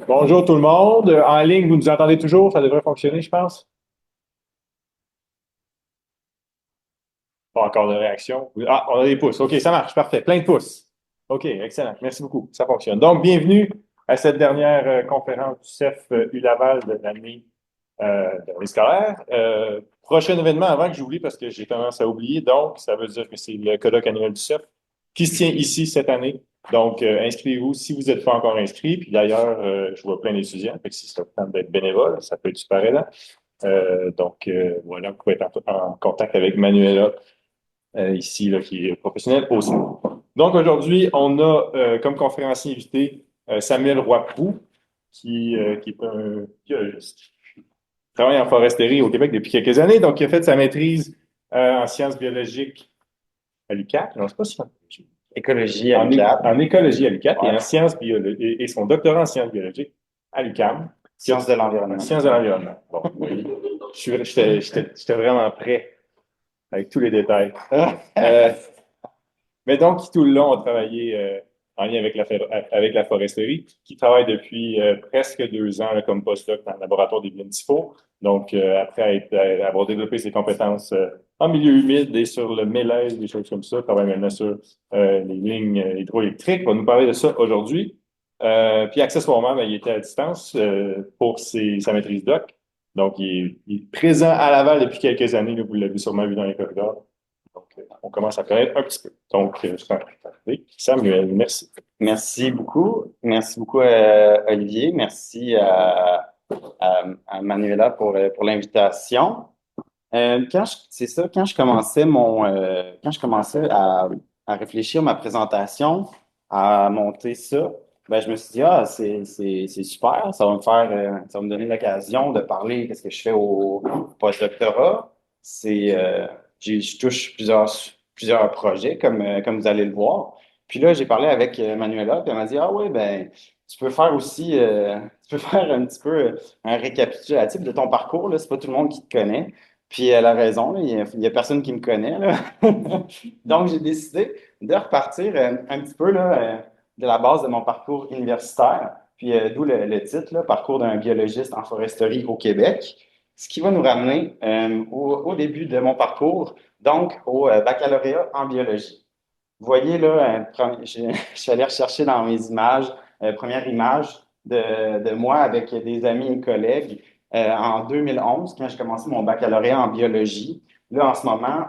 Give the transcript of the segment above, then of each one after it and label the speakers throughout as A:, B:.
A: Bonjour tout le monde. En ligne, vous nous entendez toujours? Ça devrait fonctionner, je pense. Pas encore de réaction. Ah, on a des pouces. OK, ça marche. Parfait. Plein de pouces. OK, excellent. Merci beaucoup. Ça fonctionne. Donc, bienvenue à cette dernière conférence du CEF U-Laval de l'année scolaire. Prochain événement avant que j'oublie parce que j'ai tendance à oublier. Donc, ça veut dire que c'est le colloque annuel du CEF qui se tient ici cette année. Donc, inscrivez-vous si vous n'êtes pas encore inscrit. Puis d'ailleurs, je vois plein d'étudiants. Fait que si ça vous tente d'être bénévole, ça peut être super aidant. Voilà, vous pouvez être en contact avec Manuela ici, là, qui est professionnel aussi. Donc aujourd'hui, on a comme conférencier invité Samuel Roy-Proux, qui est un biologiste, qui travaille en foresterie au Québec depuis quelques années, donc il a fait sa maîtrise en sciences biologiques à l'UQAM. Non, c'est pas sciences biologiques.
B: Écologie à l'UQAM.
A: En écologie à l'UQAM et
B: Ouais.
A: en sciences biologiques et son doctorat en sciences biologiques à l'UQAM.
B: Sciences de
A: En
B: l'environnement.
A: sciences de l'environnement. Bon, oui. J'étais vraiment prêt avec tous les détails. Euh, Mais donc, tout le long, on travaillé en lien avec avec la foresterie, qui travaille depuis presque 2 ans là, comme postdoc dans le laboratoire des Tifo. Donc, avoir développé ses compétences en milieu humide et sur le mélèze, des choses comme ça, travaille maintenant sur les lignes hydroélectriques. On va nous parler de ça aujourd'hui. Puis, accessoirement, ben, il était à distance pour sa maîtrise doc. Donc, il est présent à Laval depuis quelques années. Là, vous l'avez sûrement vu dans les corridors. Donc, on commence à connaître un petit peu. Donc, je t'en prie. Samuel, merci.
B: Merci beaucoup. Merci beaucoup, Olivier. Merci à Manuela pour l'invitation. C'est ça, quand je commençais à réfléchir ma présentation, à monter ça, ben, je me suis dit, ah, c'est super, ça va me donner l'occasion de parler de ce que je fais au postdoctorat. Je touche plusieurs projets, comme vous allez le voir. Puis là, j'ai parlé avec Manuela, puis elle m'a dit, ah oui, ben, tu peux faire aussi, tu peux faire un petit peu un récapitulatif de ton parcours, là, c'est pas tout le monde qui te connaît. Puis elle a raison, là, il y a personne qui me connaît, là. Donc, j'ai décidé de repartir un petit peu là, de la base de mon parcours universitaire, puis d'où le titre, là, Parcours d'un biologiste en foresterie au Québec, ce qui va nous ramener au début de mon parcours, donc au baccalauréat en biologie. Vous voyez là, je suis allé rechercher dans mes images, première image de moi avec des amis et collègues en 2011, quand j'ai commencé mon baccalauréat en biologie. Là, en ce moment,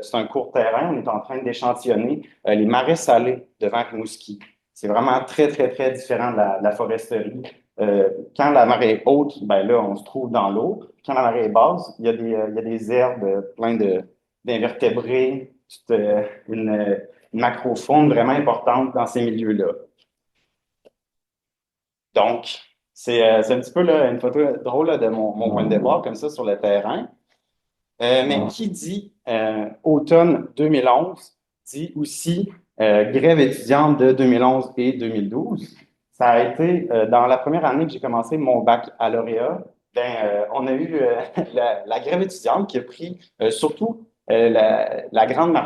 B: c'est un court terrain, on est en train d'échantillonner les marais salés devant Rimouski. C'est vraiment très, très, très différent de la foresterie. Quand la marée est haute, ben là, on se trouve dans l'eau. Quand la marée est basse, il y a des herbes plein d'invertébrés, une macrofaune vraiment importante dans ces milieux-là. Donc, c'est un petit peu là, une photo drôle là, de mon point de départ, comme ça, sur le terrain. Mais qui dit automne 2011 dit aussi grève étudiante de 2011 et 2012. Ça a été dans la première année que j'ai commencé mon baccalauréat, on a eu la grève étudiante qui a pris surtout la grande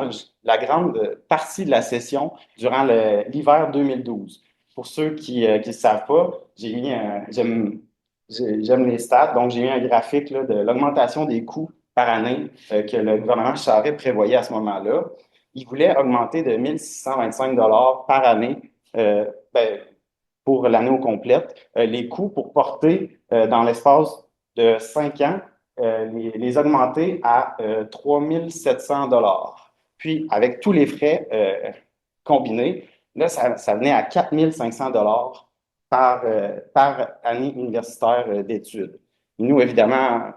B: partie de la session durant l'hiver 2012. Pour ceux qui ne savent pas, j'aime les stats, donc j'ai mis un graphique là, de l'augmentation des coûts par année que le gouvernement Charest prévoyait à ce moment-là. Il voulait augmenter de 1 625 par année ben, pour l'année au complète les coûts pour porter dans l'espace de 5 ans, les augmenter à 3 700 Puis, avec tous les frais combinés, là, ça venait à 4 500 par année universitaire d'études. Nous, évidemment,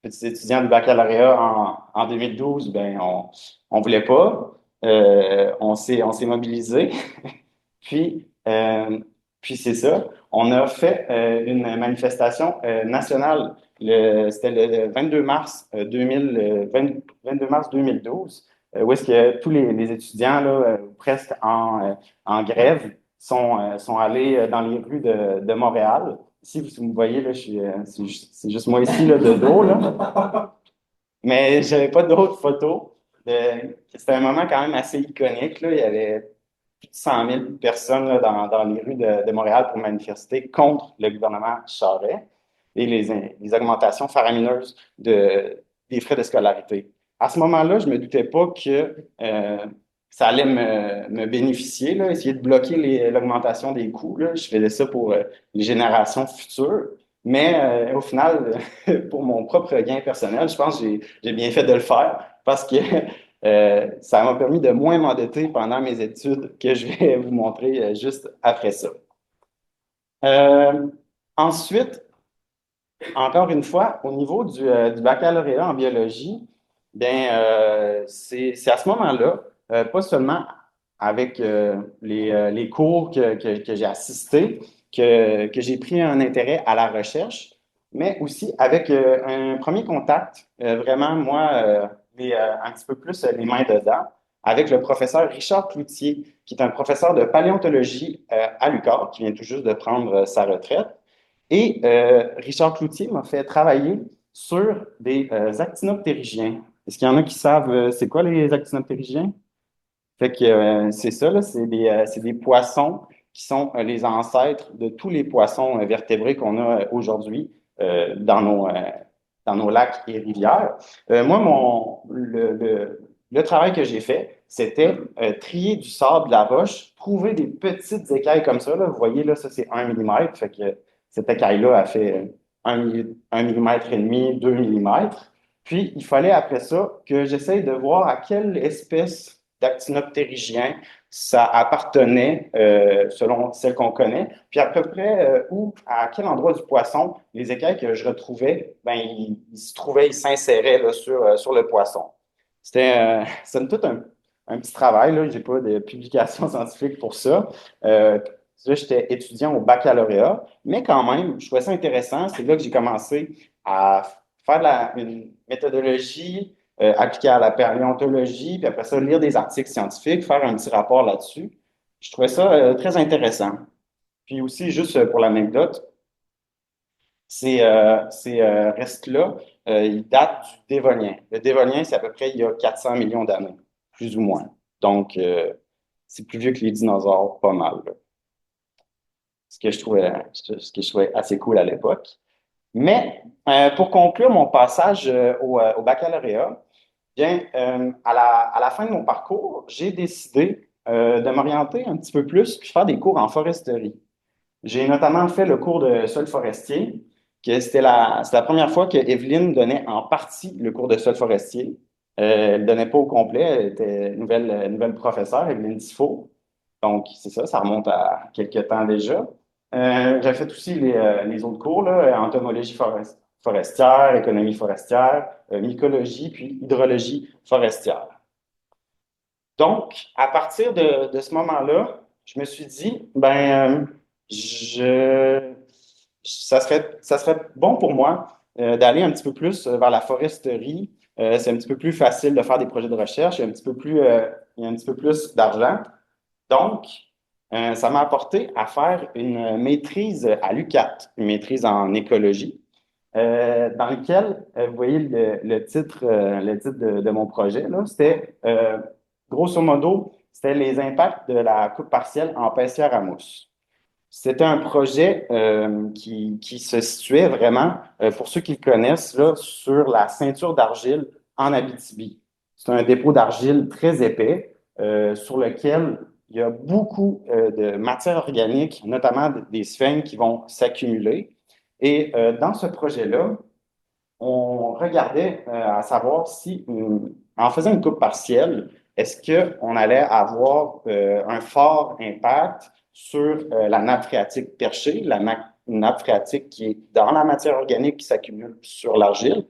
B: petits étudiants du baccalauréat en 2012, ben, on voulait pas. On s'est mobilisé. Puis, puis c'est ça. On a fait une manifestation nationale. C'était le 22 mars 22 mars 2012, où est-ce que tous les étudiants, là, presque en grève, sont allés dans les rues de Montréal. Ici, vous me voyez, là, c'est juste moi ici, là, de dos, là. Mais j'avais pas d'autres photos. C'était un moment quand même assez iconique, là. Il y avait plus de 100 000 personnes là, dans les rues de Montréal pour manifester contre le gouvernement Charest et les augmentations faramineuses des frais de scolarité. À ce moment-là, je ne me doutais pas que ça allait me bénéficier, là, essayer de bloquer l'augmentation des coûts. Là. Je faisais ça pour les générations futures. Mais au final, pour mon propre gain personnel, je pense que j'ai bien fait de le faire parce que ça m'a permis de moins m'endetter pendant mes études que je vais vous montrer juste après ça. Euh, Ensuite, encore une fois, au niveau du baccalauréat en biologie, ben, c'est à ce moment-là, pas seulement avec les cours que j'ai assistés, que j'ai pris un intérêt à la recherche, mais aussi avec un premier contact, vraiment, moi, un petit peu plus les mains dedans, avec le professeur Richard Cloutier, qui est un professeur de paléontologie à l'UQAR, qui vient tout juste de prendre sa retraite. Et Richard Cloutier m'a fait travailler sur des actinoptérygiens. Est-ce qu'il y en a qui savent c'est quoi les actinoptérygiens? Fait que c'est ça, là, c'est des poissons qui sont les ancêtres de tous les poissons vertébrés qu'on a aujourd'hui dans nos lacs et rivières. Moi, le travail que j'ai fait, c'était trier du sable de la roche, trouver des petites écailles comme ça. Là. Vous voyez, là, ça, c'est 1 millimètre. Fait que cette écaille-là a fait 1 millimètre et demi, 2 millimètres. Puis, il fallait après ça que j'essaye de voir à quelle espèce d'actinoptérygien ça appartenait selon celle qu'on connaît, puis à peu près où, à quel endroit du poisson les écailles que je retrouvais, ben, ils se trouvaient, ils s'inséraient là, sur le poisson. C'était somme toute un petit travail, là. J'ai pas de publication scientifique pour ça. Là, j'étais étudiant au baccalauréat, mais quand même, je trouvais ça intéressant. C'est là que j'ai commencé à faire une méthodologie appliquée à la paléontologie, puis après ça, lire des articles scientifiques, faire un petit rapport là-dessus. Je trouvais ça très intéressant. Puis aussi, juste pour l'anecdote, ces restes-là, ils datent du Dévonien. Le Dévonien, c'est à peu près il y a 400 millions d'années, plus ou moins. Donc, c'est plus vieux que les dinosaures, pas mal, là. Ce que je trouvais assez cool à l'époque. Mais pour conclure mon passage au baccalauréat, bien, à la fin de mon parcours, j'ai décidé de m'orienter un petit peu plus puis faire des cours en foresterie. J'ai notamment fait le cours de sol forestier, que c'était la première fois que Evelyne donnait en partie le cours de sol forestier. Elle ne donnait pas au complet, elle était nouvelle professeure, Evelyne Tifo. Donc, c'est ça, ça remonte à quelques temps déjà. J'ai fait aussi les autres cours, là, entomologie forestière, économie forestière, mycologie, puis hydrologie forestière. Donc, à partir de ce moment-là, je me suis dit, ben, je, ça serait bon pour moi d'aller un petit peu plus vers la foresterie. C'est un petit peu plus facile de faire des projets de recherche, il y a un petit peu plus d'argent. Donc, ça m'a apporté à faire une maîtrise à l'UQAT, une maîtrise en écologie, dans lequel, vous voyez le titre de mon projet, là, c'était, grosso modo, c'était les impacts de la coupe partielle en paissière à mousse. C'était un projet qui se situait vraiment, pour ceux qui le connaissent, là, sur la ceinture d'argile en Abitibi. C'est un dépôt d'argile très épais sur lequel il y a beaucoup de matière organique, notamment des sphènes qui vont s'accumuler. Et dans ce projet-là, on regardait à savoir si, en faisant une coupe partielle, est-ce qu'on allait avoir un fort impact sur la nappe phréatique perchée, nappe phréatique qui est dans la matière organique qui s'accumule sur l'argile.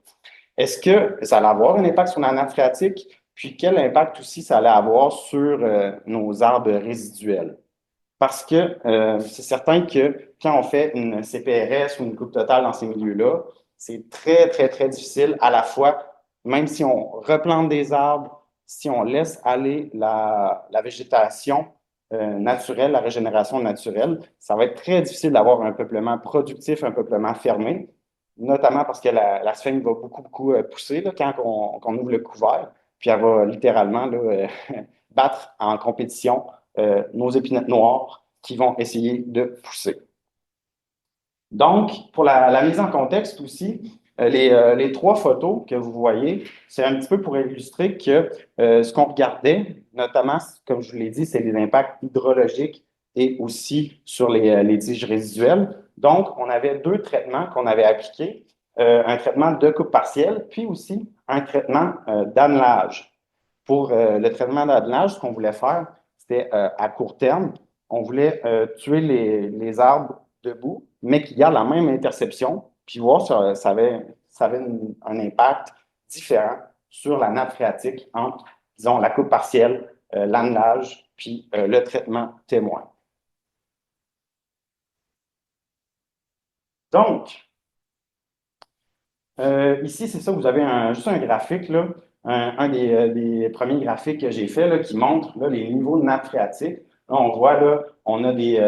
B: Est-ce que ça allait avoir un impact sur la nappe phréatique? Puis quel impact aussi ça allait avoir sur nos arbres résiduels? Parce que c'est certain que quand on fait une CPRS ou une coupe totale dans ces milieux-là, c'est très, très, très difficile à la fois, même si on replante des arbres, si on laisse aller la végétation naturelle, la régénération naturelle, ça va être très difficile d'avoir un peuplement productif, un peuplement fermé, notamment parce que la sphène va beaucoup, beaucoup pousser là, quand on ouvre le couvert, puis elle va littéralement là, battre en compétition nos épinettes noires qui vont essayer de pousser. Donc, pour la mise en contexte aussi, les trois photos que vous voyez, c'est un petit peu pour illustrer que ce qu'on regardait, notamment, comme je vous l'ai dit, c'est les impacts hydrologiques et aussi sur les tiges résiduelles. Donc, on avait deux traitements qu'on avait appliqués, un traitement de coupe partielle, puis aussi un traitement d'annelage. Pour le traitement d'annelage, ce qu'on voulait faire, c'était à court terme, on voulait tuer les arbres debout, mais qui gardent la même interception, puis voir si ça avait un impact différent sur la nappe phréatique entre, disons, la coupe partielle, l'annelage, puis le traitement témoin. Donc, ici, c'est ça, vous avez juste un graphique, là, un des premiers graphiques que j'ai fait là, qui montre là, les niveaux de nappe phréatique. Là, on voit, là, on a des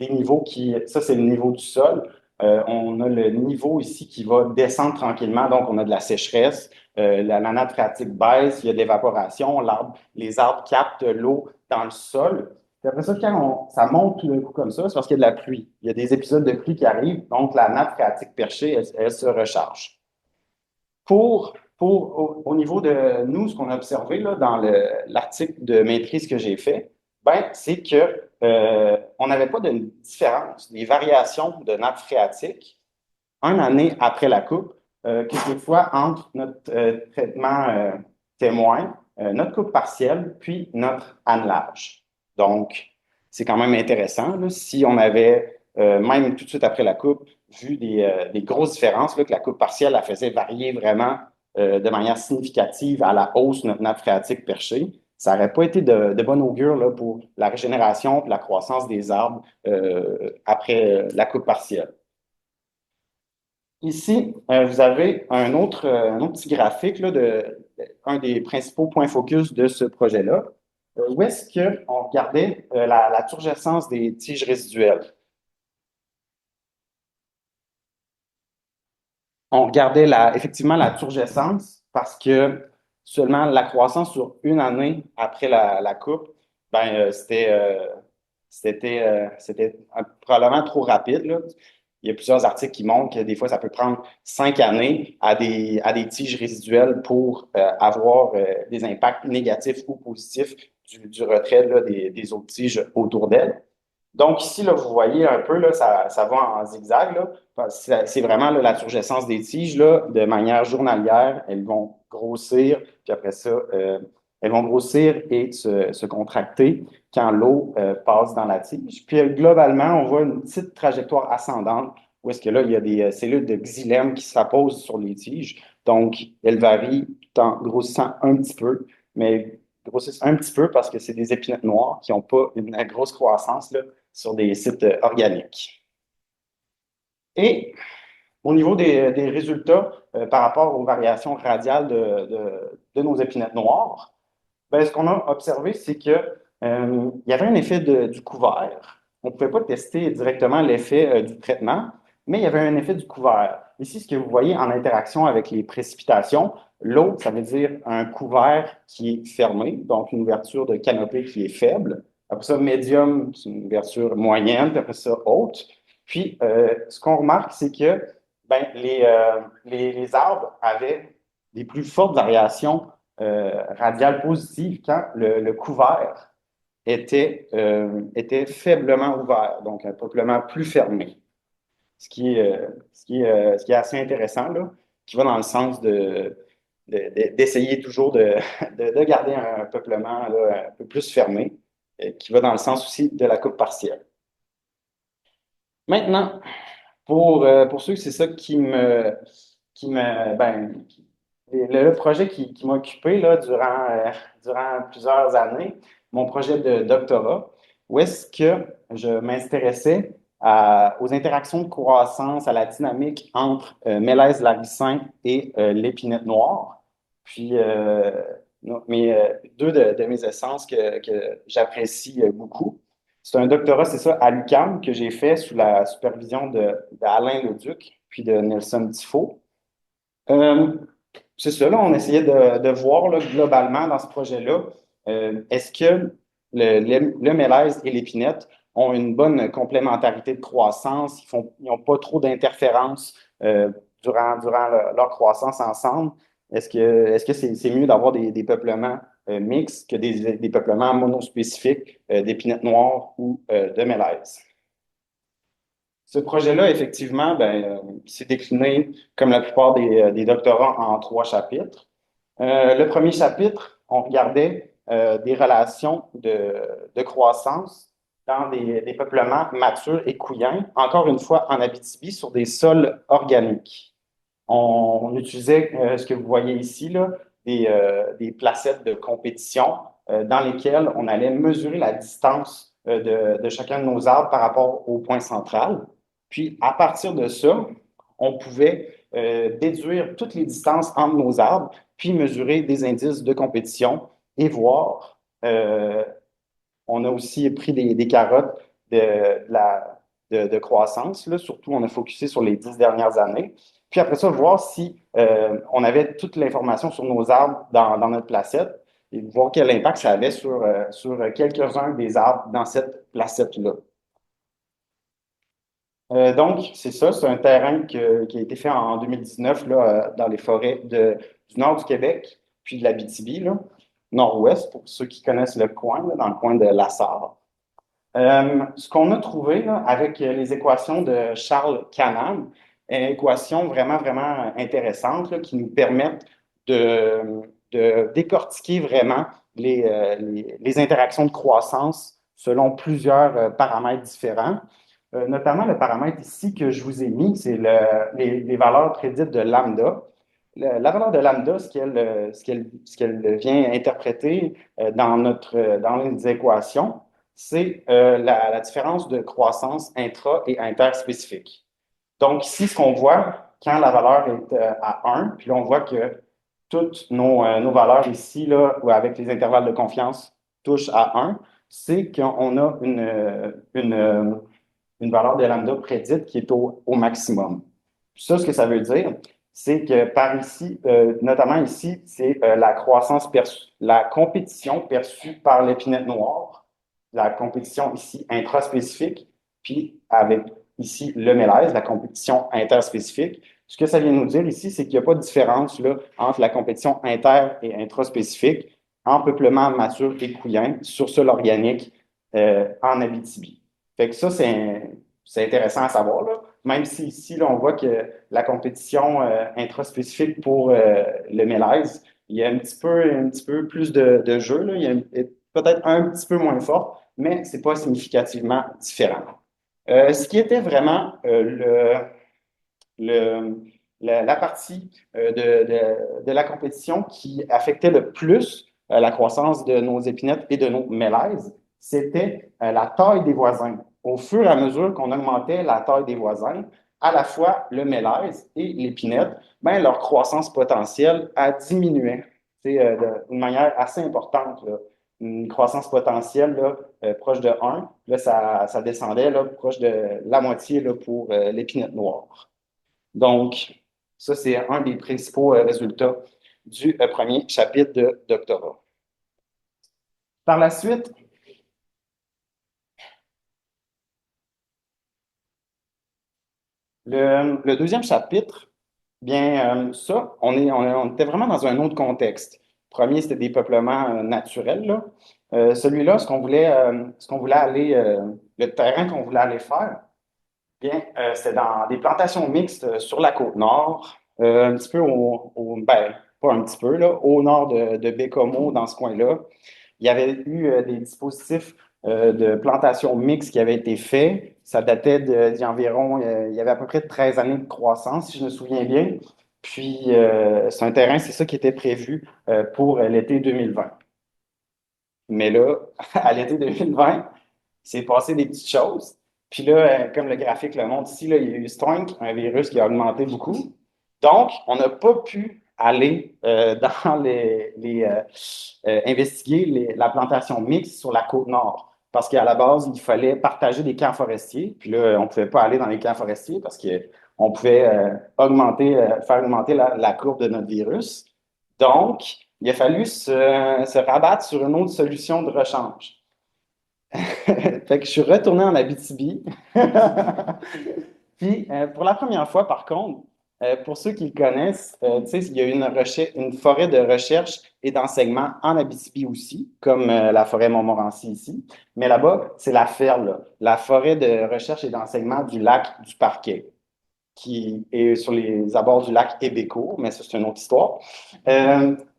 B: niveaux qui, ça c'est le niveau du sol. On a le niveau ici qui va descendre tranquillement, donc on a de la sécheresse, la nappe phréatique baisse, il y a de l'évaporation, les arbres captent l'eau dans le sol. Puis après ça, quand ça monte tout d'un coup comme ça, c'est parce qu'il y a de la pluie. Il y a des épisodes de pluie qui arrivent, donc la nappe phréatique perchée, elle se recharge. Au niveau de nous, ce qu'on a observé là, dans l'article de maîtrise que j'ai fait, ben, c'est que on n'avait pas de différence, des variations de nappe phréatique une année après la coupe, que des fois entre notre traitement témoin, notre coupe partielle, puis notre annelage. Donc, c'est quand même intéressant. Là, si on avait, même tout de suite après la coupe, vu des grosses différences, là, que la coupe partielle, elle faisait varier vraiment de manière significative à la hausse notre nappe phréatique perchée, ça n'aurait pas été de bon augure là, pour la régénération et la croissance des arbres après la coupe partielle. Ici, vous avez un autre petit graphique là, un des principaux points focus de ce projet-là, où est-ce qu'on regardait la turgescence des tiges résiduelles. On regardait effectivement la turgescence parce que seulement la croissance sur une année après la coupe, ben, c'était probablement trop rapide, là. Il y a plusieurs articles qui montrent que des fois, ça peut prendre 5 années à des tiges résiduelles pour avoir des impacts négatifs ou positifs du retrait là, des autres tiges autour d'elles. Donc ici, là, vous voyez un peu, là, ça va en zigzag. Là. C'est vraiment là, la turgescence des tiges là, de manière journalière. Elles vont grossir, puis après ça, elles vont grossir et se contracter quand l'eau passe dans la tige. Puis globalement, on voit une petite trajectoire ascendante où est-ce que là, il y a des cellules de xylème qui s'apposent sur les tiges. Donc, elles varient tout en grossissant un petit peu, mais grossissent un petit peu parce que c'est des épinettes noires qui n'ont pas une grosse croissance là, sur des sites organiques. Et au niveau des résultats par rapport aux variations radiales de nos épinettes noires, ben, ce qu'on a observé, c'est que il y avait un effet du couvert. On ne pouvait pas tester directement l'effet du traitement, mais il y avait un effet du couvert. Ici, ce que vous voyez en interaction avec les précipitations, l'eau, ça veut dire un couvert qui est fermé, donc une ouverture de canopée qui est faible. Après ça, médium, c'est une ouverture moyenne, puis après ça, haute. Puis, ce qu'on remarque, c'est que ben, les arbres avaient des plus fortes variations radiales positives quand le couvert était faiblement ouvert, donc un peuplement plus fermé. Ce qui est assez intéressant, là, qui va dans le sens d'essayer toujours de garder un peuplement là, un peu plus fermé, qui va dans le sens aussi de la coupe partielle. Maintenant, pour ceux que c'est ça le projet qui m'a occupé là, durant plusieurs années, mon projet de doctorat, où est-ce que je m'intéressais aux interactions de croissance, à la dynamique entre mélèze laricin et l'épinette noire. Puis, deux de mes essences que j'apprécie beaucoup. C'est un doctorat, c'est ça, à l'UQAM que j'ai fait sous la supervision d'Alain Leduc, puis de Nelson Tifo. Euh, c'est ça, là, on essayait de voir là, globalement dans ce projet-là, est-ce que le mélèze et l'épinette ont une bonne complémentarité de croissance. Ils n'ont pas trop d'interférences durant leur croissance ensemble. Est-ce que c'est mieux d'avoir des peuplements mixtes que des peuplements monospécifiques d'épinette noire ou de mélèze? Ce projet-là, effectivement, s'est décliné, comme la plupart des doctorats, en trois chapitres. Le premier chapitre, on regardait des relations de croissance dans des peuplements matures et couillins, encore une fois en Abitibi, sur des sols organiques. On utilisait ce que vous voyez ici, là, des placettes de compétition dans lesquelles on allait mesurer la distance de chacun de nos arbres par rapport au point central. Puis, à partir de ça, on pouvait déduire toutes les distances entre nos arbres, puis mesurer des indices de compétition et voir. On a aussi pris des carottes de croissance, là. Surtout, on a focusé sur les 10 dernières années. Puis après ça, voir si on avait toute l'information sur nos arbres dans notre placette et voir quel impact ça avait sur quelques-uns des arbres dans cette placette-là. Donc, c'est ça, c'est un terrain qui a été fait en 2019 là, dans les forêts du nord du Québec, puis de l'Abitibi, là, nord-ouest, pour ceux qui connaissent le coin, là, dans le coin de la Sarre. Ce qu'on a trouvé là, avec les équations de Charles Canham, une équation vraiment, vraiment intéressante là, qui nous permettent de décortiquer vraiment les interactions de croissance selon plusieurs paramètres différents. Notamment le paramètre ici que je vous ai mis, c'est les valeurs prédites de lambda. La valeur de lambda, ce qu'elle vient interpréter dans les équations, c'est la différence de croissance intra- et interspécifique. Donc ici, ce qu'on voit quand la valeur est à 1, puis là, on voit que toutes nos valeurs ici, là, ou avec les intervalles de confiance, touchent à 1, c'est qu'on a une valeur de lambda prédite qui est au maximum. Ça, ce que ça veut dire, c'est que par ici, notamment ici, c'est la compétition perçue par l'épinette noire, la compétition ici intraspécifique, puis avec ici le mélèze, la compétition interspécifique. Ce que ça vient nous dire ici, c'est qu'il n'y a pas de différence là, entre la compétition inter- et intraspécifique en peuplement mature et couillin sur sol organique en Abitibi. Fait que ça, c'est intéressant à savoir, là. Même si ici, là, on voit que la compétition intraspécifique pour le mélèze, il y a un petit peu plus de jeu, là. Il y a peut-être un petit peu moins fort, mais ce n'est pas significativement différent. Ce qui était vraiment le, la partie de la compétition qui affectait le plus la croissance de nos épinettes et de nos mélèzes, c'était la taille des voisins. Au fur et à mesure qu'on augmentait la taille des voisins, à la fois le mélèze et l'épinette, ben, leur croissance potentielle a diminué d'une manière assez importante, là. Une croissance potentielle là, proche de 1, là, ça descendait là, proche de la moitié là, pour l'épinette noire. Donc, ça, c'est un des principaux résultats du premier chapitre de doctorat. Par la suite, le deuxième chapitre, bien, ça, on était vraiment dans un autre contexte. Le premier, c'était des peuplements naturels, là. Celui-là, ce qu'on voulait aller, le terrain qu'on voulait aller faire, bien, c'était dans des plantations mixtes sur la côte nord, un petit peu ben, pas un petit peu, là, au nord de Bécomo, dans ce coin-là. Il y avait eu des dispositifs de plantation mixte qui avaient été faits. Ça datait d'environ, il y avait à peu près 13 années de croissance, si je me souviens bien. Puis, c'est un terrain, c'est ça qui était prévu pour l'été 2020. Mais là, à l'été 2020, c'est passé des petites choses. Puis là, comme le graphique le montre ici, là, il y a eu Stoink, un virus qui a augmenté beaucoup. Donc, on n'a pas pu aller dans investiguer la plantation mixte sur la côte nord. Parce qu'à la base, il fallait partager des camps forestiers. Puis là, on ne pouvait pas aller dans les camps forestiers parce qu'on pouvait faire augmenter la courbe de notre virus. Donc, il a fallu se rabattre sur une autre solution de rechange. Fait que je suis retourné en Abitibi. Puis, pour la première fois, par contre, pour ceux qui le connaissent, tu sais, il y a une forêt de recherche et d'enseignement en Abitibi aussi, comme la forêt Montmorency ici. Mais là-bas, c'est la FERL, là, la forêt de recherche et d'enseignement du lac du Parquet, qui est sur les abords du lac Hébécourt, mais ça, c'est une autre histoire.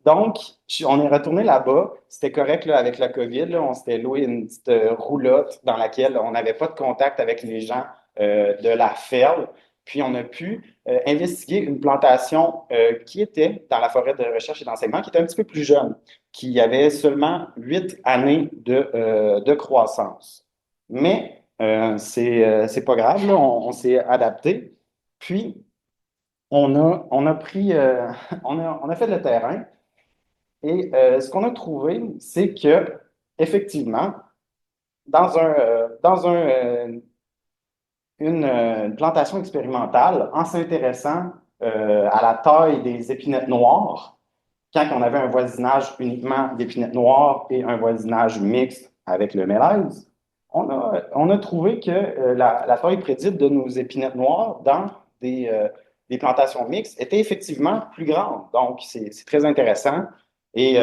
B: Donc, on est retourné là-bas. C'était correct là, avec la COVID. Là, on s'était loué une petite roulotte dans laquelle on n'avait pas de contact avec les gens de la ferme. Puis, on a pu investiguer une plantation qui était dans la forêt de recherche et d'enseignement, qui était un petit peu plus jeune, qui avait seulement 8 années de croissance. Mais c'est pas grave, là, on s'est adapté. Puis, on a pris, on a fait le terrain et ce qu'on a trouvé, c'est que effectivement, dans une plantation expérimentale, en s'intéressant à la taille des épinettes noires, quand on avait un voisinage uniquement d'épinettes noires et un voisinage mixte avec le mélèze, on a trouvé que la taille prédite de nos épinettes noires dans des plantations mixtes était effectivement plus grande. Donc, c'est très intéressant et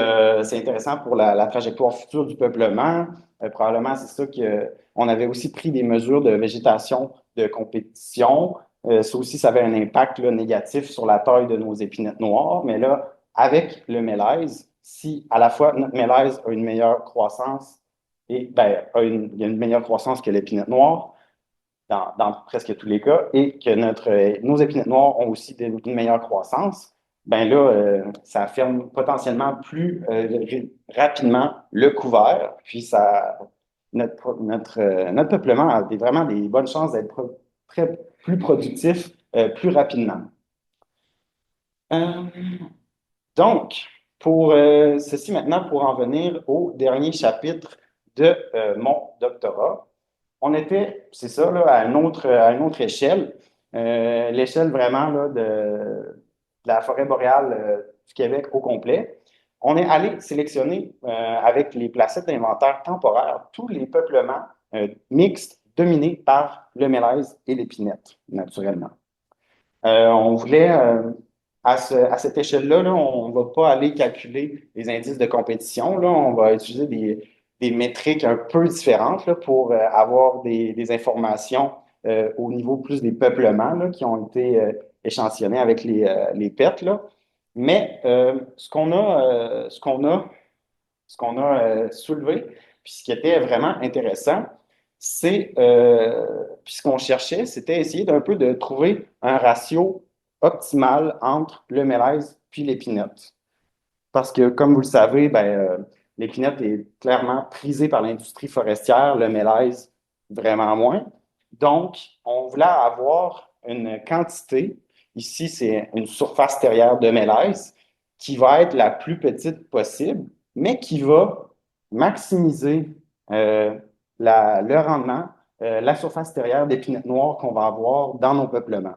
B: c'est intéressant pour la trajectoire future du peuplement. Probablement, c'est ça qu'on avait aussi pris des mesures de végétation de compétition. Ça aussi, ça avait un impact là, négatif sur la taille de nos épinettes noires, mais là, avec le mélèze, si à la fois notre mélèze a une meilleure croissance et ben, il y a une meilleure croissance que l'épinette noire dans presque tous les cas, et que nos épinettes noires ont aussi une meilleure croissance, ben là, ça ferme potentiellement plus rapidement le couvert, puis notre peuplement a vraiment des bonnes chances d'être plus productif plus rapidement. Euh, donc, pour ceci maintenant, pour en venir au dernier chapitre de mon doctorat, on était, c'est ça, là, à une autre échelle, l'échelle vraiment là, de la forêt boréale du Québec au complet. On est allé sélectionner avec les placettes d'inventaire temporaire tous les peuplements mixtes dominés par le mélèze et l'épinette, naturellement. On voulait, à cette échelle-là, là, on ne va pas aller calculer les indices de compétition. Là, on va utiliser des métriques un peu différentes là, pour avoir des informations au niveau plus des peuplements là, qui ont été échantillonnés avec les PET. Là. Mais ce qu'on a soulevé, puis ce qui était vraiment intéressant, puis ce qu'on cherchait, c'était essayer d'un peu de trouver un ratio optimal entre le mélèze puis l'épinette. Parce que, comme vous le savez, ben, l'épinette est clairement prisée par l'industrie forestière, le mélèze vraiment moins. Donc, on voulait avoir une quantité, ici c'est une surface terrière de mélèze, qui va être la plus petite possible, mais qui va maximiser euh, le rendement, la surface terrière d'épinette noire qu'on va avoir dans nos peuplements.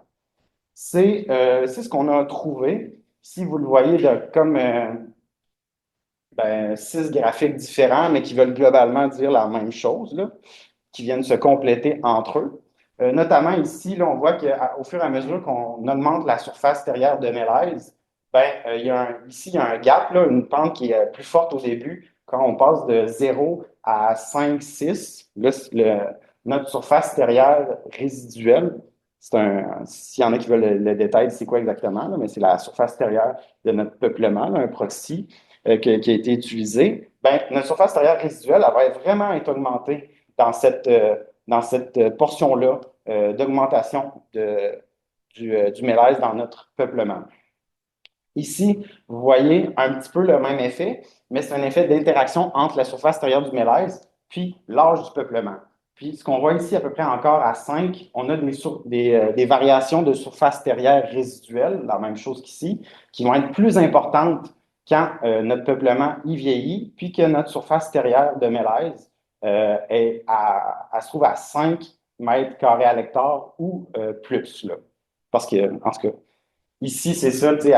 B: C'est ce qu'on a trouvé. Si vous le voyez comme ben, 6 graphiques différents, mais qui veulent globalement dire la même chose, là, qui viennent se compléter entre eux. Notamment ici, là, on voit qu'au fur et à mesure qu'on augmente la surface terrière de mélèze, ben, ici, il y a un gap, là, une pente qui est plus forte au début. Quand on passe de 0 à 5, 6, là, notre surface terrière résiduelle, s'il y en a qui veulent le détail, c'est quoi exactement, là, mais c'est la surface terrière de notre peuplement, là, un proxy qui a été utilisé, ben, notre surface terrière résiduelle, elle va vraiment être augmentée dans cette portion-là d'augmentation du mélèze dans notre peuplement. Ici, vous voyez un petit peu le même effet, mais c'est un effet d'interaction entre la surface terrière du mélèze puis l'âge du peuplement. Puis, ce qu'on voit ici, à peu près encore à 5, on a des variations de surface terrière résiduelle, la même chose qu'ici, qui vont être plus importantes quand notre peuplement y vieillit, puis que notre surface terrière de mélèze elle se trouve à 5 mètres carrés à l'hectare ou plus. Là. Parce que, en tout cas, ici, c'est ça, tu sais,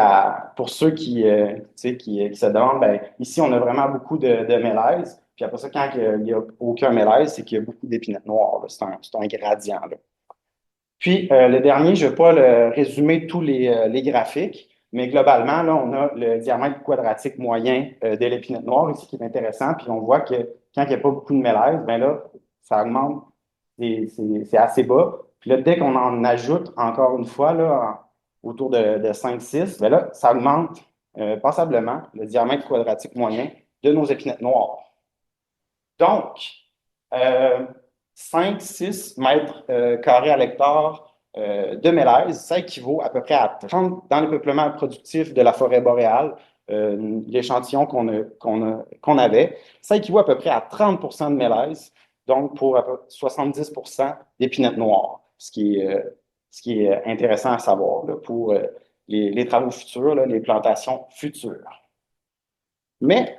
B: pour ceux qui se demandent, ben, ici, on a vraiment beaucoup de mélèze. Puis Puis après ça, quand il n'y a aucun mélèze, c'est qu'il y a beaucoup d'épinettes noires, là. C'est un gradient, là. Puis le dernier, je ne vais pas résumer tous les graphiques, mais globalement, là, on a le diamètre quadratique moyen de l'épinette noire ici qui est intéressant. Puis on voit que quand il n'y a pas beaucoup de mélèze, ben là, ça augmente, c'est assez bas. Puis là, dès qu'on en ajoute encore une fois, là, autour de 5-6, ben là, ça augmente passablement le diamètre quadratique moyen de nos épinettes noires. Donc, euh, 5-6 mètres carrés à l'hectare de mélèze, ça équivaut à peu près à 30 dans les peuplements productifs de la forêt boréale, l'échantillon qu'on avait, ça équivaut à peu près à 30 de mélèze, donc pour à peu 70 d'épinettes noires, ce qui est intéressant à savoir là, pour les travaux futurs, là, les plantations futures. Mais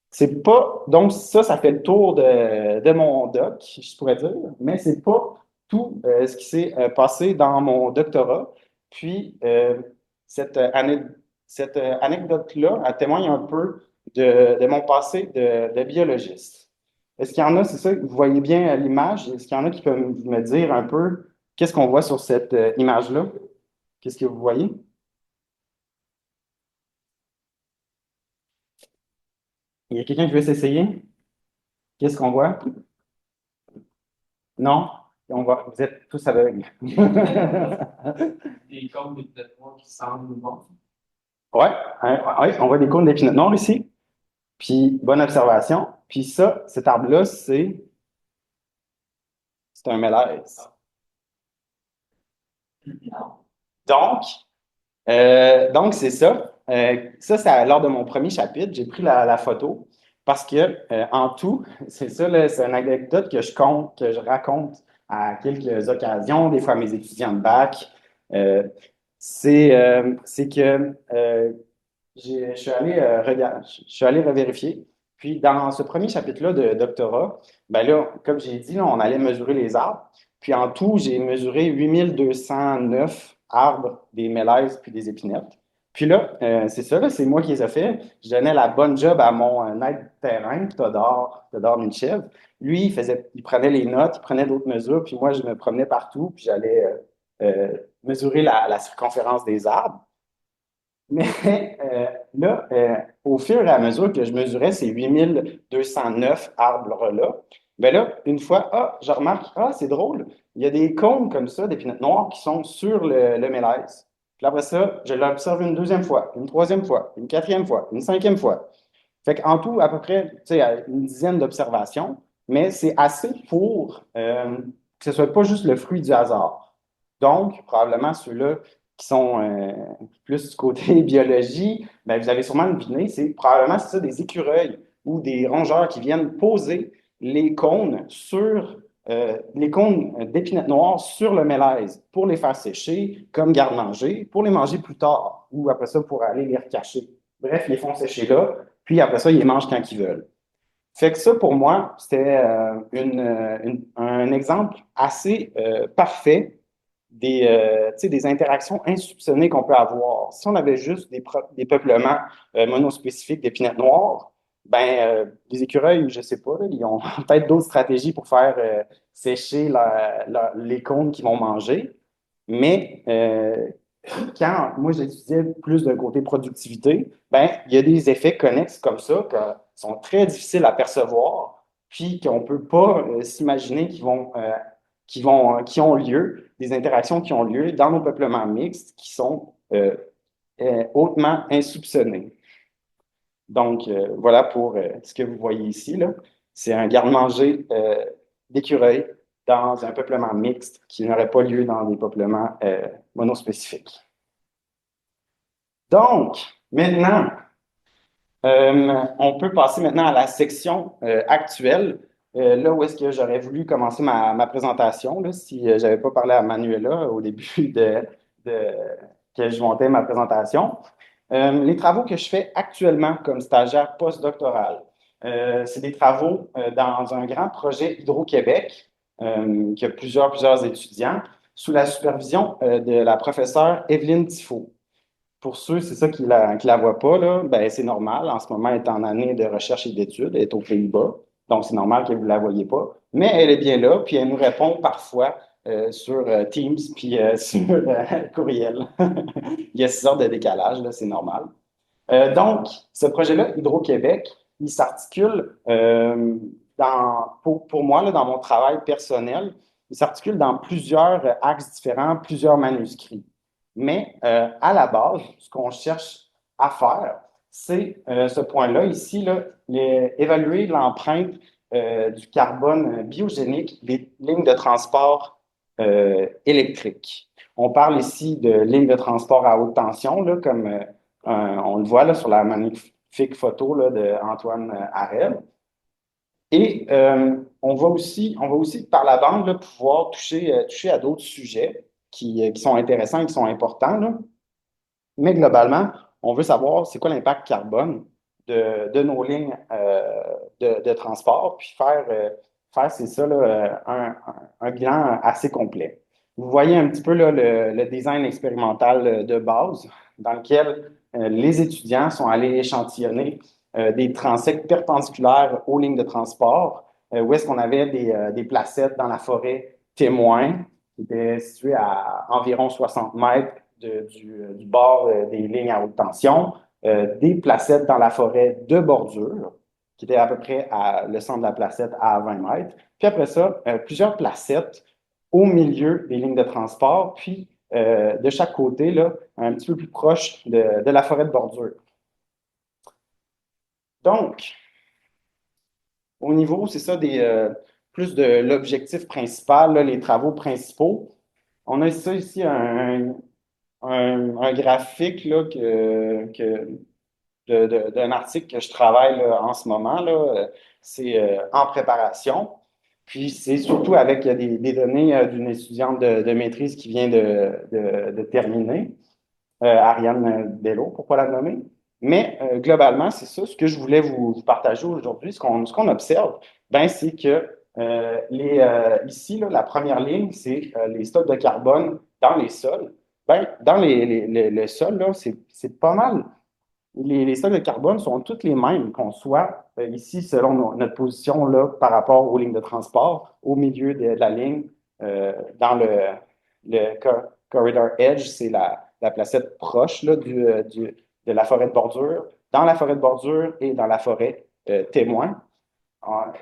B: c'est pas. Donc, ça fait le tour de mon doc, je pourrais dire, mais c'est pas tout ce qui s'est passé dans mon doctorat. Puis, cette, ane- cette anecdote-là, elle témoigne un peu de mon passé de biologiste. Est-ce qu'il y en a, c'est ça, vous voyez bien l'image, est-ce qu'il y en a qui peuvent me dire un peu qu'est-ce qu'on voit sur cette image-là? Qu'est-ce que vous voyez? Il y a quelqu'un qui veut s'essayer? Qu'est-ce qu'on voit? Non? Vous êtes tous aveugles.
C: Des cônes de traitement qui semblent bons.
B: Ouais, ouais, on voit des cônes d'épinette noire ici. Puis, bonne observation. Puis ça, cet arbre-là, c'est un mélèze. Donc, donc c'est ça. Ça, c'est lors de mon premier chapitre. J'ai pris la photo parce que, en tout, c'est ça, là, c'est une anecdote que je raconte à quelques occasions, des fois à mes étudiants de bac. Euh, c'est que je suis allé je suis allé revérifier. Puis dans ce premier chapitre-là de doctorat, ben là, comme j'ai dit, là, on allait mesurer les arbres. Puis en tout, j'ai mesuré 8209 arbres, des mélèzes puis des épinettes. Puis là, c'est ça, là, c'est moi qui les ai fait. Je donnais la bonne job à mon aide de terrain, Todor Minchev. Lui, il prenait les notes, il prenait d'autres mesures, puis moi, je me promenais partout, puis j'allais mesurer la circonférence des arbres. Mais là, au fur et à mesure que je mesurais ces 8209 arbres-là, ben là, une fois, je remarque, c'est drôle, il y a des cônes comme ça, d'épinette noire, qui sont sur le mélèze. Puis après ça, je l'observe une deuxième fois, une troisième fois, une quatrième fois, une cinquième fois. Fait qu'en tout, à peu près, tu sais, une dizaine d'observations, mais c'est assez pour que ce ne soit pas juste le fruit du hasard. Donc, probablement ceux-là qui sont plus du côté biologie, ben, vous avez sûrement deviné, c'est probablement c'est ça, des écureuils ou des rongeurs qui viennent poser les cônes d'épinette noire sur le mélèze pour les faire sécher comme garde-manger, pour les manger plus tard ou après ça pour aller les recacher. Bref, ils les font sécher là, puis après ça, ils les mangent quand ils veulent. Fait que ça, pour moi, c'était un exemple assez parfait tu sais, des interactions insoupçonnées qu'on peut avoir. Si on avait juste des peuplements monospécifiques d'épinettes noires, ben, les écureuils, je sais pas, là, ils ont peut-être d'autres stratégies pour faire sécher les cônes qu'ils vont manger. Mais quand moi j'étudiais plus d'un côté productivité, ben, il y a des effets connexes comme ça qui sont très difficiles à percevoir, puis qu'on ne peut pas s'imaginer qui ont lieu, des interactions qui ont lieu dans nos peuplements mixtes qui sont hautement insoupçonnés. Donc, voilà pour ce que vous voyez ici, là. C'est un garde-manger d'écureuil dans un peuplement mixte qui n'aurait pas lieu dans des peuplements monospécifiques. Donc, maintenant, on peut passer maintenant à la section actuelle, là où est-ce que j'aurais voulu commencer ma présentation, là, si je n'avais pas parlé à Manuela au début de- que je montais ma présentation. Les travaux que je fais actuellement comme stagiaire postdoctoral, c'est des travaux dans un grand projet Hydro-Québec qui a plusieurs étudiants sous la supervision de la professeure Evelyne Tifo. pour ceux, c'est ça qui la voient pas, là, ben, c'est normal. En ce moment, elle est en année de recherche et d'études. Elle est aux Pays-Bas. Donc, c'est normal que vous ne la voyez pas. Mais elle est bien là, puis elle nous répond parfois sur Teams, puis sur courriel. Il y a 6 heures de décalage, là, c'est normal. Donc, ce projet-là, Hydro-Québec, il s'articule pour moi, là, dans mon travail personnel, il s'articule dans plusieurs axes différents, plusieurs manuscrits. Mais à la base, ce qu'on cherche à faire, c'est ce point-là ici, là, évaluer l'empreinte du carbone biogénique des lignes de transport électriques. On parle ici de lignes de transport à haute tension, là, comme on le voit là, sur la magnifique photo là, d'Antoine Harel. Et on va aussi par la bande là, pouvoir toucher à d'autres sujets qui sont intéressants et qui sont importants. Là. Mais globalement, on veut savoir c'est quoi l'impact carbone de nos lignes de transport, puis faire c'est ça, là, un bilan assez complet. Vous voyez un petit peu là, le design expérimental de base dans lequel les étudiants sont allés échantillonner des transects perpendiculaires aux lignes de transport, où est-ce qu'on avait des placettes dans la forêt témoins qui étaient situées à environ 60 mètres du bord des lignes à haute tension, des placettes dans la forêt de bordure, qui étaient à peu près le centre de la placette à 20 mètres. Puis après ça, plusieurs placettes au milieu des lignes de transport, puis de chaque côté, là, un petit peu plus proche de la forêt de bordure. Donc, au niveau, c'est ça, plus de l'objectif principal, là, les travaux principaux. On a ça ici, un graphique là, d'un article que je travaille là, en ce moment. Là, c'est en préparation. Puis c'est surtout avec des données d'une étudiante de maîtrise qui vient de terminer, Ariane Bello, pour ne pas la nommer. Mais globalement, c'est ça. Ce que je voulais vous partager aujourd'hui, ce qu'on observe, ben, c'est que ici, là, la première ligne, c'est les stocks de carbone dans les sols. Ben, dans le sol, là, c'est pas mal. Les stocks de carbone sont toutes les mêmes, qu'on soit ici, selon notre position là, par rapport aux lignes de transport, au milieu de la ligne, dans le corridor edge, c'est la placette proche là, de la forêt de bordure, dans la forêt de bordure et dans la forêt témoin.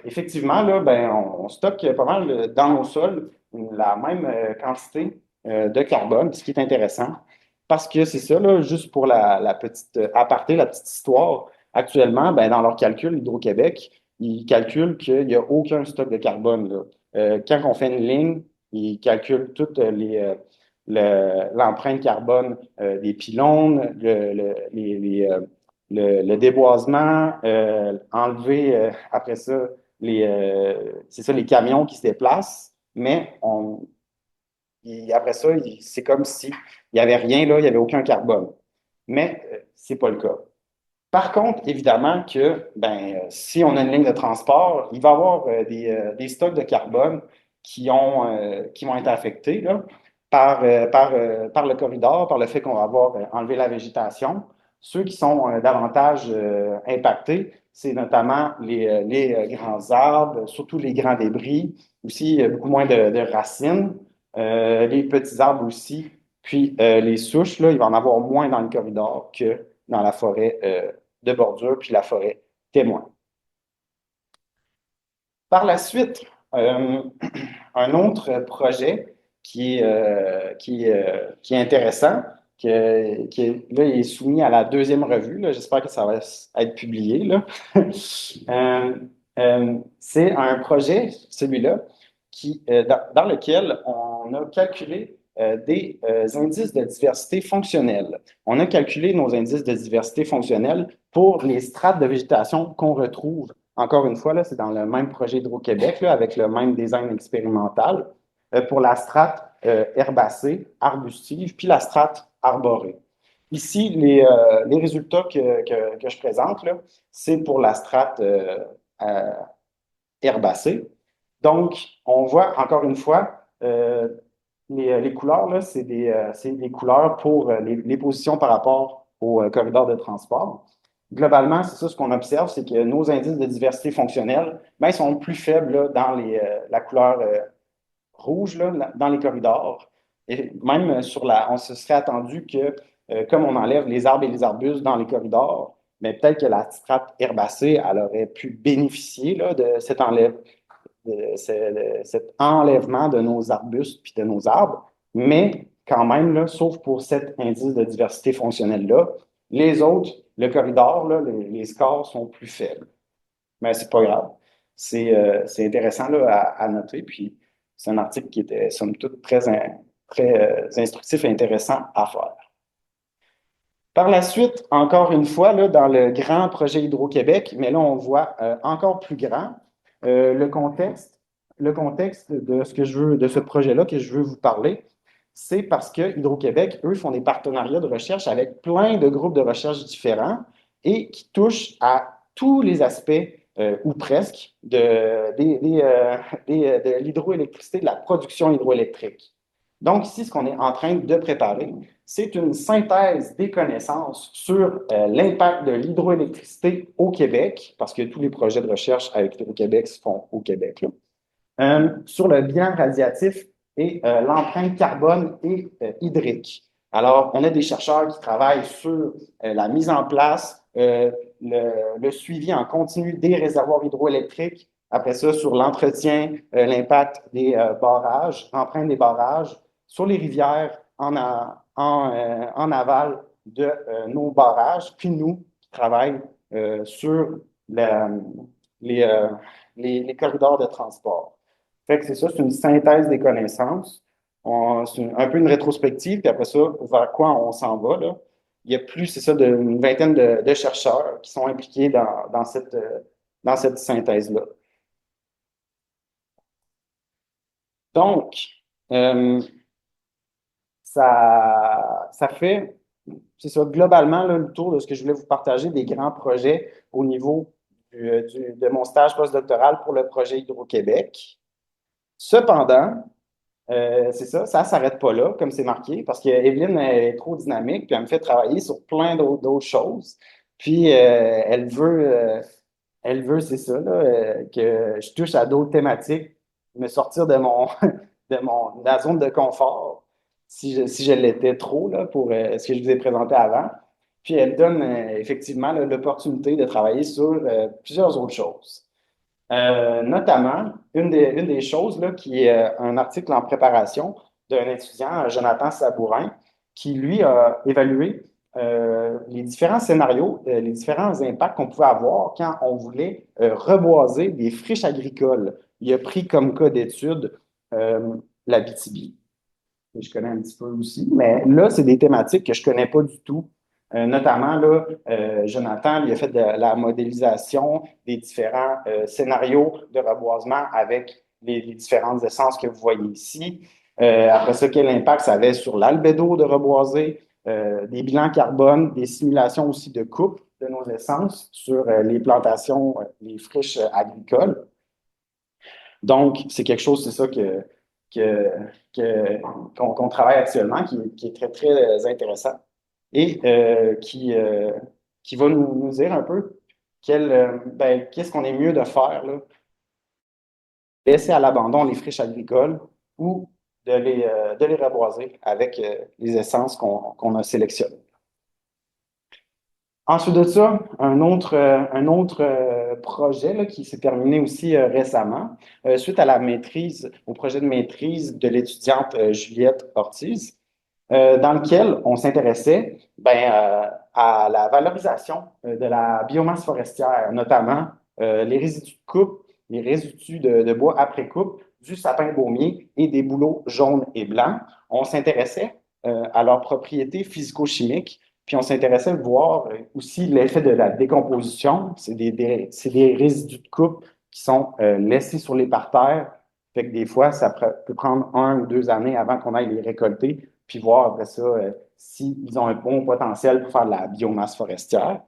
B: Effectivement, là, ben, on stocke pas mal dans nos sols la même quantité de carbone, ce qui est intéressant. Parce que c'est ça, là, juste pour la petite aparté, la petite histoire, actuellement, ben, dans leur calcul, Hydro-Québec, ils calculent qu'il n'y a aucun stock de carbone. Là. Quand on fait une ligne, ils calculent toute l'empreinte carbone des pylônes, le déboisement, enlever après ça, c'est ça, les camions qui se déplacent, mais après ça, c'est comme si il n'y avait rien là, il n'y avait aucun carbone. Mais ce n'est pas le cas. Par contre, évidemment que ben, si on a une ligne de transport, il va y avoir des stocks de carbone qui vont être affectés là, par le corridor, par le fait qu'on va avoir enlevé la végétation. Ceux qui sont davantage impactés, c'est notamment les grands arbres, surtout les grands débris, aussi beaucoup moins de racines, les petits arbres aussi, puis les souches, là, il va en avoir moins dans le corridor que dans la forêt de bordure, puis la forêt témoin. Par la suite, un autre projet qui est intéressant, là, il est soumis à la deuxième revue. Là. J'espère que ça va être publié. Là. C'est un projet, celui-là, dans lequel on a calculé des indices de diversité fonctionnelle. On a calculé nos indices de diversité fonctionnelle pour les strates de végétation qu'on retrouve. Encore une fois, là, c'est dans le même projet Hydro-Québec, là, avec le même design expérimental, pour la strate herbacée, arbustive, puis la strate arborée. Ici, les résultats que je présente, là, c'est pour la strate herbacée. Donc, on voit encore une fois les couleurs, là, c'est des couleurs pour les positions par rapport au corridor de transport. Globalement, c'est ça ce qu'on observe, c'est que nos indices de diversité fonctionnelle, ben, ils sont plus faibles là, dans la couleur rouge là, dans les corridors. Et même on se serait attendu que, comme on enlève les arbres et les arbustes dans les corridors, mais peut-être que la strate herbacée, elle aurait pu bénéficier là, de cet enlèvement de nos arbustes puis de nos arbres. Mais quand même, là, sauf pour cet indice de diversité fonctionnelle-là, les autres, le corridor, là, les scores sont plus faibles. Mais c'est pas grave. C'est intéressant là, à noter. Puis c'est un article qui était, somme toute, très instructif et intéressant à faire. Par la suite, encore une fois, là, dans le grand projet Hydro-Québec, mais là, on voit encore plus grand le contexte de ce que je veux, de ce projet-là que je veux vous parler, c'est parce que Hydro-Québec, eux, font des partenariats de recherche avec plein de groupes de recherche différents et qui touchent à tous les aspects, ou presque, de l'hydroélectricité, de la production hydroélectrique. Donc, ici, ce qu'on est en train de préparer, c'est une synthèse des connaissances sur l'impact de l'hydroélectricité au Québec, parce que tous les projets de recherche avec Hydro-Québec se font au Québec, là, sur le bilan radiatif et l'empreinte carbone et hydrique. Alors, on a des chercheurs qui travaillent sur la mise en place, le suivi en continu des réservoirs hydroélectriques, après ça, sur l'entretien, l'impact des barrages, empreinte des barrages, sur les rivières en aval de nos barrages, puis nous qui travaillons sur les, euh, les corridors de transport. Fait que c'est ça, c'est une synthèse des connaissances. C'est un peu une rétrospective, puis après ça, vers quoi on s'en va, là. Il y a plus, c'est ça, d'une vingtaine de chercheurs qui sont impliqués dans cette synthèse-là. Donc, euh, ça fait, c'est ça, globalement, là, le tour de ce que je voulais vous partager des grands projets au niveau de mon stage postdoctoral pour le projet Hydro-Québec. Cependant, c'est ça ne s'arrête pas là, comme c'est marqué, parce qu'Evelyne est trop dynamique, puis elle me fait travailler sur plein d'autres choses. Puis elle veut, c'est ça, là, que je touche à d'autres thématiques, me sortir de de la zone de confort, si je l'étais trop, là, pour ce que je vous ai présenté avant. Puis elle donne effectivement là, l'opportunité de travailler sur plusieurs autres choses. Notamment, une des choses là, qui est un article en préparation d'un étudiant, Jonathan Sabourin, qui lui a évalué les différents scénarios, les différents impacts qu'on pouvait avoir quand on voulait reboiser des friches agricoles. Il a pris comme cas d'étude l'Abitibi, que je connais un petit peu aussi, mais là, c'est des thématiques que je ne connais pas du tout. Notamment, là, Jonathan, il a fait de la modélisation des différents scénarios de reboisement avec les différentes essences que vous voyez ici. Après ça, quel impact ça avait sur l'albédo de reboiser, des bilans carbone, des simulations aussi de coupe de nos essences sur les plantations, les friches agricoles. Donc, c'est quelque chose, c'est ça qu'on travaille actuellement, qui est très, très intéressant et qui va nous dire un peu qu'est-ce qu'on est mieux de faire, là, laisser à l'abandon les friches agricoles ou de les reboiser avec les essences qu'on a sélectionnées. Ensuite de ça, un autre projet là, qui s'est terminé aussi récemment, suite à la maîtrise, au projet de maîtrise de l'étudiante Juliette Ortiz, dans lequel on s'intéressait à la valorisation de la biomasse forestière, notamment les résidus de coupe, les résidus de bois après coupe, du sapin baumier et des bouleaux jaunes et blancs. On s'intéressait à leurs propriétés physico-chimiques, puis on s'intéressait à voir aussi l'effet de la décomposition. C'est des résidus de coupe qui sont laissés sur les parterres. Fait que des fois, ça peut prendre 1 ou 2 années avant qu'on aille les récolter, puis voir après ça s'ils ont un bon potentiel pour faire de la biomasse forestière.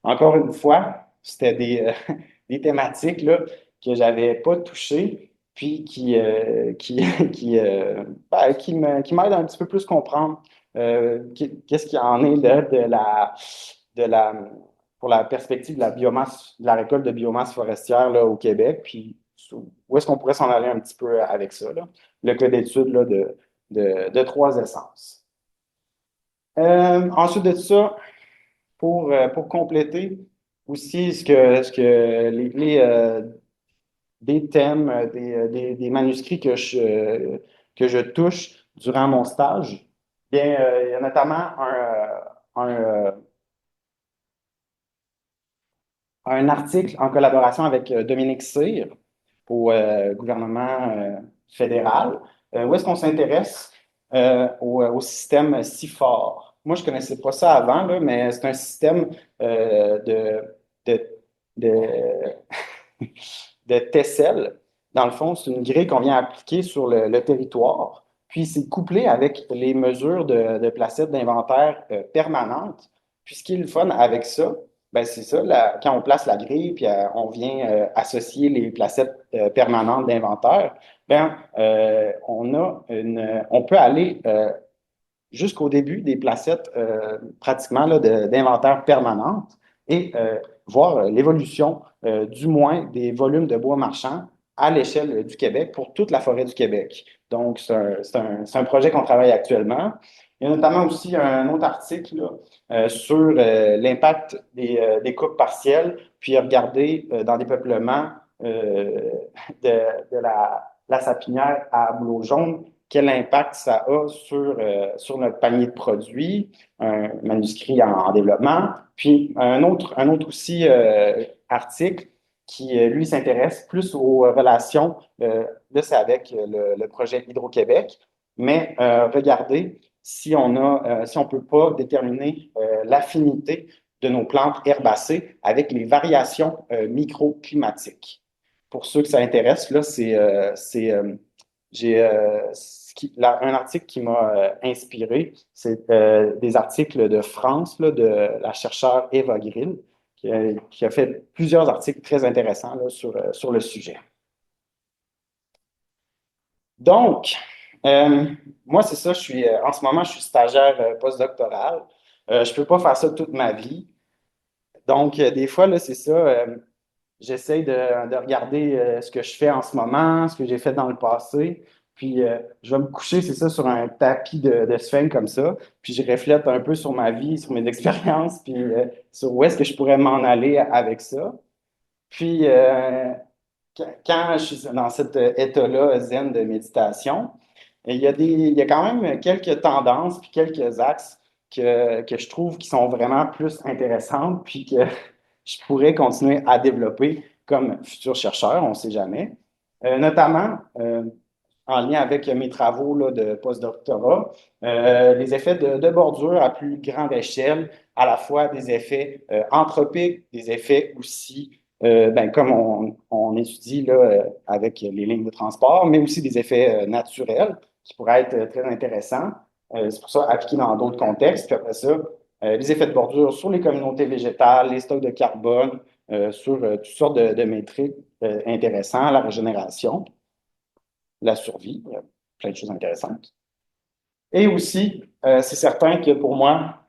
B: Encore une fois, c'était des thématiques là, que je n'avais pas touchées, puis qui m'aide à un petit peu plus comprendre qu'est-ce qu'il en est de la, pour la perspective de la biomasse, de la récolte de biomasse forestière là, au Québec, puis où est-ce qu'on pourrait s'en aller un petit peu avec ça, là. Le cas d'étude là, de trois essences. Ensuite de ça, pour compléter aussi des thèmes, des manuscrits que je touche durant mon stage. Bien, il y a notamment un article en collaboration avec Dominique Cyr au gouvernement fédéral, où est-ce qu'on s'intéresse au système CIFAR. Moi, je ne connaissais pas ça avant, là, mais c'est un système de, de, de tesselles. Dans le fond, c'est une grille qu'on vient appliquer sur le territoire, puis c'est couplé avec les mesures de placettes d'inventaire permanentes. Puis ce qui est le fun avec ça, ben c'est ça, quand on place la grille, puis on vient associer les placettes permanentes d'inventaire, ben on peut aller jusqu'au début des placettes pratiquement là, d'inventaire permanente et voir l'évolution du moins des volumes de bois marchand à l'échelle du Québec pour toute la forêt du Québec. Donc, c'est un projet qu'on travaille actuellement. Il y a notamment aussi un autre article là, sur l'impact des coupes partielles, puis regarder dans des peuplements de la sapinière à bouleau jaune quel impact ça a sur notre panier de produits, un manuscrit en développement. Puis un autre aussi article qui, lui, s'intéresse plus aux relations, là, c'est avec le projet Hydro-Québec, mais regardez si si on peut pas déterminer l'affinité de nos plantes herbacées avec les variations microclimatiques. Pour ceux que ça intéresse, là, j'ai un article qui m'a inspiré, c'est des articles de France, là, de la chercheure Eva Grill, qui a fait plusieurs articles très intéressants là, sur le sujet. Donc, moi, c'est ça, en ce moment, je suis stagiaire postdoctoral. Je ne peux pas faire ça toute ma vie. Donc, des fois, là, c'est ça. J'essaie de regarder ce que je fais en ce moment, ce que j'ai fait dans le passé. Puis je vais me coucher, c'est ça, sur un tapis de sphinx comme ça. Puis je reflète un peu sur ma vie, sur mes expériences, puis sur où est-ce que je pourrais m'en aller avec ça. Puis quand je suis dans cet état-là zen de méditation, il y a quand même quelques tendances puis quelques axes que je trouve qui sont vraiment plus intéressantes puis que je pourrais continuer à développer comme futur chercheur, on ne sait jamais. Notamment en lien avec mes travaux là, de postdoctorat, les effets de bordure à plus grande échelle, à la fois des effets anthropiques, des effets aussi, comme on étudie là, avec les lignes de transport, mais aussi des effets naturels qui pourraient être très intéressants. C'est pour ça appliqué dans d'autres contextes. Puis après ça, les effets de bordure sur les communautés végétales, les stocks de carbone, sur toutes sortes de métriques intéressants, la régénération, la survie, plein de choses intéressantes. Et aussi, c'est certain que pour moi,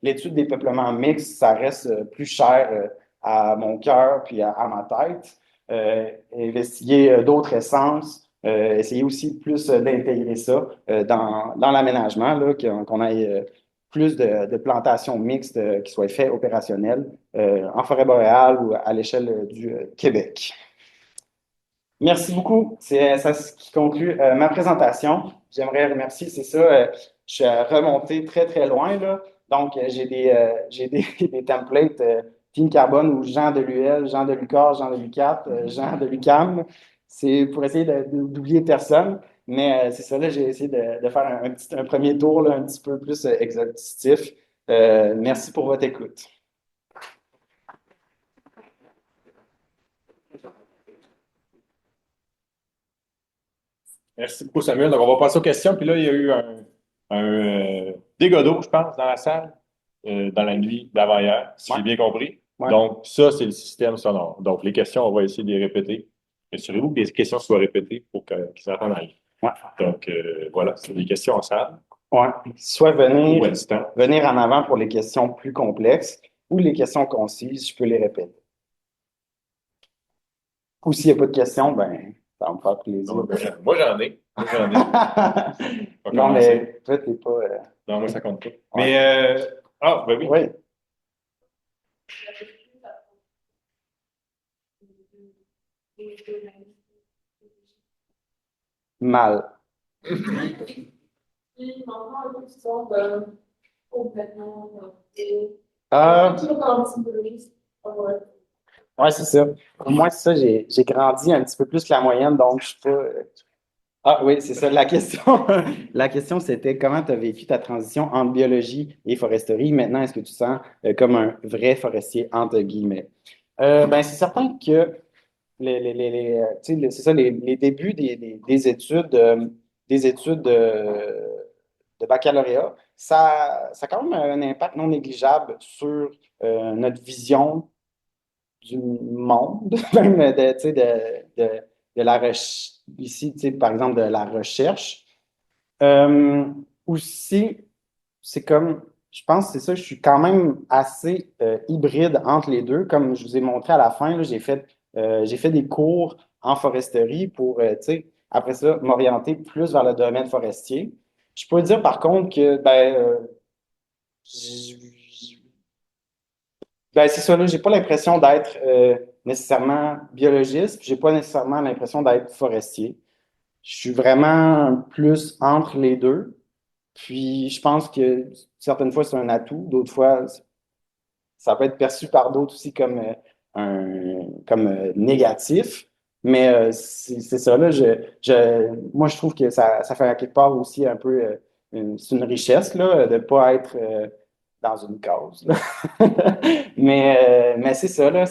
B: l'étude des peuplements mixtes, ça reste plus cher à mon cœur puis à ma tête. Investiguer d'autres essences, essayer aussi plus d'intégrer ça dans l'aménagement, là, qu'on ait plus de plantations mixtes qui soient faites opérationnelles en forêt boréale ou à l'échelle du Québec. Merci beaucoup. C'est ça ce qui conclut ma présentation. J'aimerais remercier, c'est ça, je suis remonté très, très loin, là. Donc, des templates Team Carbone ou Jean de l'UL, Jean de l'UQAR, Jean de l'UQAT, Jean de l'UQAM. C'est pour essayer d'oublier personne. Mais c'est ça, là, j'ai essayé de faire un premier tour là, un petit peu plus exhaustif. Merci pour votre écoute.
A: Merci beaucoup, Samuel. Donc, on va passer aux questions. Puis là, il y a eu un dégât d'eau, je pense, dans la salle, dans la nuit d'avant-hier, si j'ai bien compris.
B: Ouais.
A: Donc, ça, c'est le système sonore. Donc, les questions, on va essayer de les répéter. assurez-vous que les questions soient répétées pour qu'ils s'entendent à lire.
B: Ouais.
A: Donc, voilà, c'est des questions en salle
B: Ouais. Soit
A: ou à distance.
B: venir en avant pour les questions plus complexes ou les questions concises, je peux les répéter. Ou s'il n'y a pas de questions, ben, ça va me faire plaisir.
A: Non, moi, j'en ai. Moi, j'en ai. On va
B: Non,
A: commencer.
B: mais toi, t'es pas.
A: Non, moi, ça compte pas.
B: Ouais.
A: Mais, ben oui.
B: Oui. Mal.
D: Puis maintenant, un peu qui semble complètement.
B: Ah,
D: Toujours dans l'antibiologie. Ouais.
B: ouais, c'est ça. Pour moi, c'est ça, j'ai grandi un petit peu plus que la moyenne, donc je suis pas. Ah oui, c'est ça. La question, la question, c'était comment tu as vécu ta transition entre biologie et foresterie. Maintenant, est-ce que tu te sens comme un vrai forestier, entre guillemets? Ben, c'est certain que tu sais, c'est ça, les débuts des études de baccalauréat, ça a quand même un impact non négligeable sur notre vision du monde, même tu sais, de la recherche, ici, tu sais, par exemple, de la recherche. Aussi, c'est comme, je pense que c'est ça, je suis quand même assez hybride entre les deux. Comme je vous ai montré à la fin, là, j'ai fait des cours en foresterie pour, tu sais, après ça, m'orienter plus vers le domaine forestier. Je peux dire par contre que, j- ben, c'est ça, là, j'ai pas l'impression d'être nécessairement biologiste, puis j'ai pas nécessairement l'impression d'être forestier. Je suis vraiment plus entre les deux. Puis je pense que certaines fois, c'est un atout, d'autres fois, ça peut être perçu par d'autres aussi comme, négatif. Mais c'est ça, là, moi, je trouve que ça fait à quelque part aussi un peu, c'est une richesse, là, de ne pas être dans une cause, là. Mais c'est ça, là,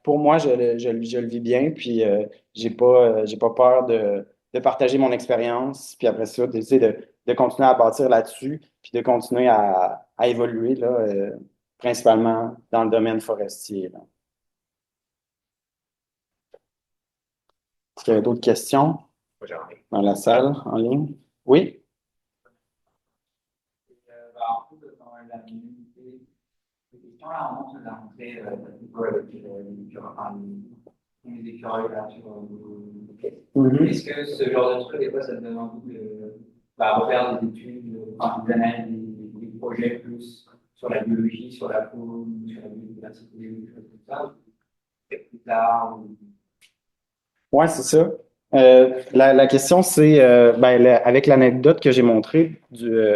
B: pour moi, je le vis bien, puis j'ai pas peur de partager mon expérience, puis après ça, d'essayer de continuer à bâtir là-dessus, puis de continuer à évoluer, là, principalement dans le domaine forestier, là. Est-ce qu'il y a d'autres questions
A: Moi, j'en ai.
B: dans la salle, en ligne? Oui?
C: En fait, dans la communauté, les questions là, on montre la rentrée un peu avec les écureuils là sur Est-ce que ce genre de truc, des fois, ça te donne envie de refaire des études, des analyses, des projets plus sur la biologie, sur la faune, sur la biodiversité, des choses comme ça, ou peut-être plus tard, ou...
B: Oui, c'est ça. La question, c'est, avec l'anecdote que j'ai montrée